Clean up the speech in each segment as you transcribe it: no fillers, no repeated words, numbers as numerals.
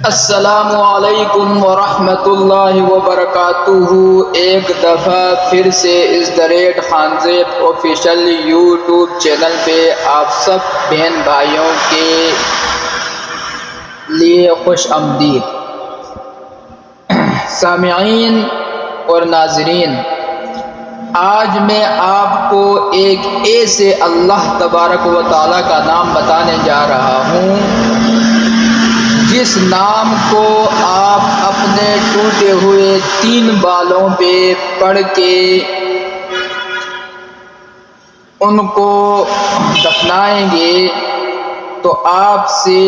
السلام علیکم ورحمۃ اللہ وبرکاتہ۔ ایک دفعہ پھر سے اس دا ریٹ خانزیب آفیشیل یوٹیوب چینل پہ آپ سب بہن بھائیوں کے لیے خوش آمدید۔ سامعین اور ناظرین، آج میں آپ کو ایک ایسے اللہ تبارک و تعالیٰ کا نام بتانے جا رہا ہوں جس نام کو آپ اپنے ٹوٹے ہوئے 3 بالوں پہ پڑھ کے ان کو دفنائیں گے تو آپ سے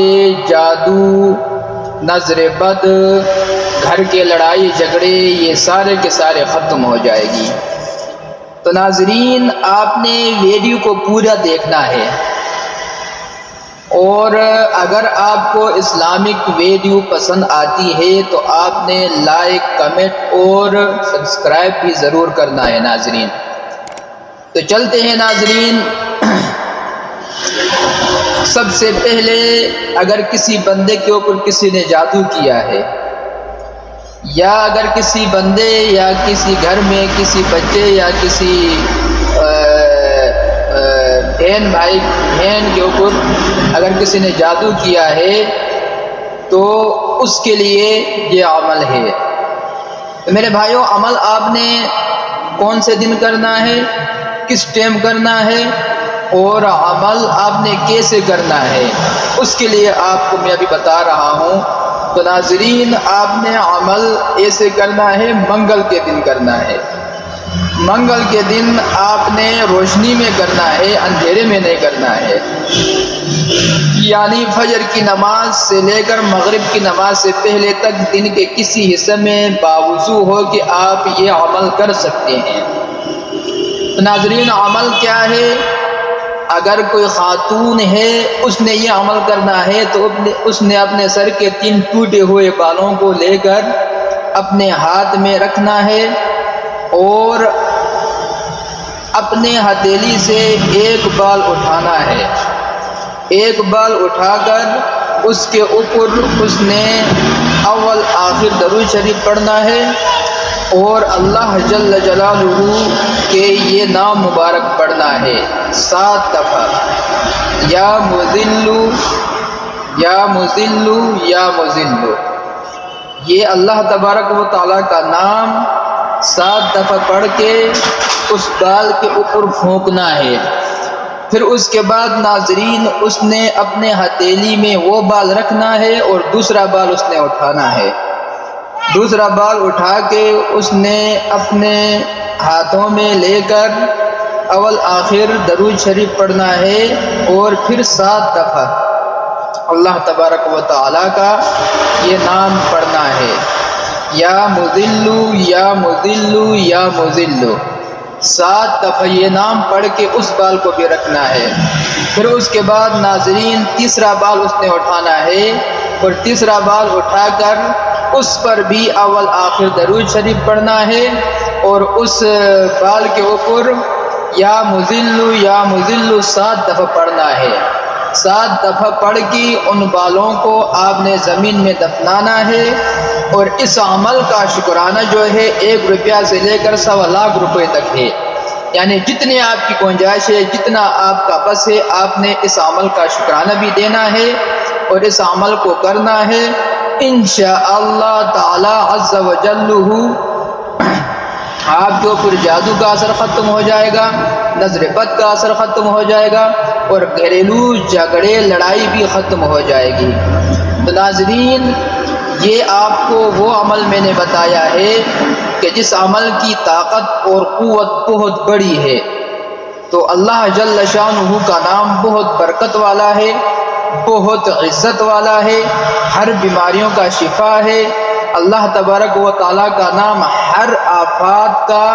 جادو، نظر بد، گھر کے لڑائی جھگڑے یہ سارے کے سارے ختم ہو جائے گی۔ تو ناظرین، آپ نے ویڈیو کو پورا دیکھنا ہے، اور اگر آپ کو اسلامک ویڈیو پسند آتی ہے تو آپ نے لائک، کمنٹ اور سبسکرائب بھی ضرور کرنا ہے ناظرین۔ تو چلتے ہیں ناظرین۔ سب سے پہلے اگر کسی بندے کے اوپر کسی نے جادو کیا ہے، یا اگر کسی بندے یا کسی گھر میں کسی بچے یا کسی بہن کے اوپر اگر کسی نے جادو کیا ہے تو اس کے لیے یہ عمل ہے۔ تو میرے بھائیوں، عمل آپ نے کون سے دن کرنا ہے، کس ٹائم کرنا ہے، اور عمل آپ نے کیسے کرنا ہے، اس کے لیے آپ کو میں ابھی بتا رہا ہوں۔ تو ناظرین، آپ نے عمل ایسے کرنا ہے، منگل کے دن کرنا ہے۔ منگل کے دن آپ نے روشنی میں کرنا ہے، اندھیرے میں نہیں کرنا ہے، یعنی فجر کی نماز سے لے کر مغرب کی نماز سے پہلے تک دن کے کسی حصے میں باوضو ہو کہ آپ یہ عمل کر سکتے ہیں۔ تو ناظرین، عمل کیا ہے؟ اگر کوئی خاتون ہے، اس نے یہ عمل کرنا ہے تو اس نے اپنے سر کے 3 ٹوٹے ہوئے بالوں کو لے کر اپنے ہاتھ میں رکھنا ہے، اور اپنے ہتھیلی سے ایک بال اٹھانا ہے۔ ایک بال اٹھا کر اس کے اوپر اس نے اول آخر درود شریف پڑھنا ہے، اور اللہ جل جلالہ کے یہ نام مبارک پڑھنا ہے 7 دفعہ: یا مذل، یا مذل، یا مذل۔ یہ اللہ تبارک و تعالیٰ کا نام 7 دفعہ پڑھ کے اس بال کے اوپر پھونکنا ہے۔ پھر اس کے بعد ناظرین، اس نے اپنے ہتھیلی میں وہ بال رکھنا ہے اور دوسرا بال اس نے اٹھانا ہے۔ دوسرا بال اٹھا کے اس نے اپنے ہاتھوں میں لے کر اول آخر درود شریف پڑھنا ہے، اور پھر 7 دفعہ اللہ تبارک و تعالیٰ کا یہ نام پڑھنا ہے: یا مذل، یا مذل، یا مذل۔ 7 دفعہ یہ نام پڑھ کے اس بال کو بھی رکھنا ہے۔ پھر اس کے بعد ناظرین، تیسرا بال اس نے اٹھانا ہے، اور تیسرا بال اٹھا کر اس پر بھی اول آخر درود شریف پڑھنا ہے، اور اس بال کے اوپر یا مذل، یا مذل 7 دفعہ پڑھنا ہے۔ 7 دفعہ پڑھ کے ان بالوں کو آپ نے زمین میں دفنانا ہے، اور اس عمل کا شکرانہ جو ہے 1 روپیہ سے لے کر 1.25 لاکھ روپے تک ہے، یعنی جتنے آپ کی گنجائش ہے، جتنا آپ کا بس ہے، آپ نے اس عمل کا شکرانہ بھی دینا ہے اور اس عمل کو کرنا ہے۔ انشاءاللہ تعالی عز و جل آپ کے اوپر جادو کا اثر ختم ہو جائے گا، نظر بد کا اثر ختم ہو جائے گا، اور گھریلو جھگڑے لڑائی بھی ختم ہو جائے گی۔ تو ناظرین، یہ آپ کو وہ عمل میں نے بتایا ہے کہ جس عمل کی طاقت اور قوت بہت بڑی ہے۔ تو اللہ جل شانہ کا نام بہت برکت والا ہے، بہت عزت والا ہے، ہر بیماریوں کا شفا ہے۔ اللہ تبارک و تعالیٰ کا نام ہر آفات کا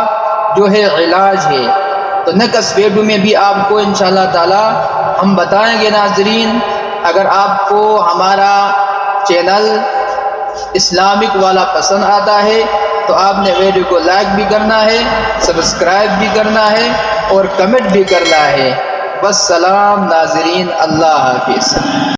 جو ہے علاج ہے۔ تو نیکسٹ ویڈیو میں بھی آپ کو انشاءاللہ تعالیٰ ہم بتائیں گے ناظرین۔ اگر آپ کو ہمارا چینل اسلامک والا پسند آتا ہے تو آپ نے ویڈیو کو لائک بھی کرنا ہے، سبسکرائب بھی کرنا ہے، اور کمنٹ بھی کرنا ہے۔ والسلام ناظرین، اللہ حافظ۔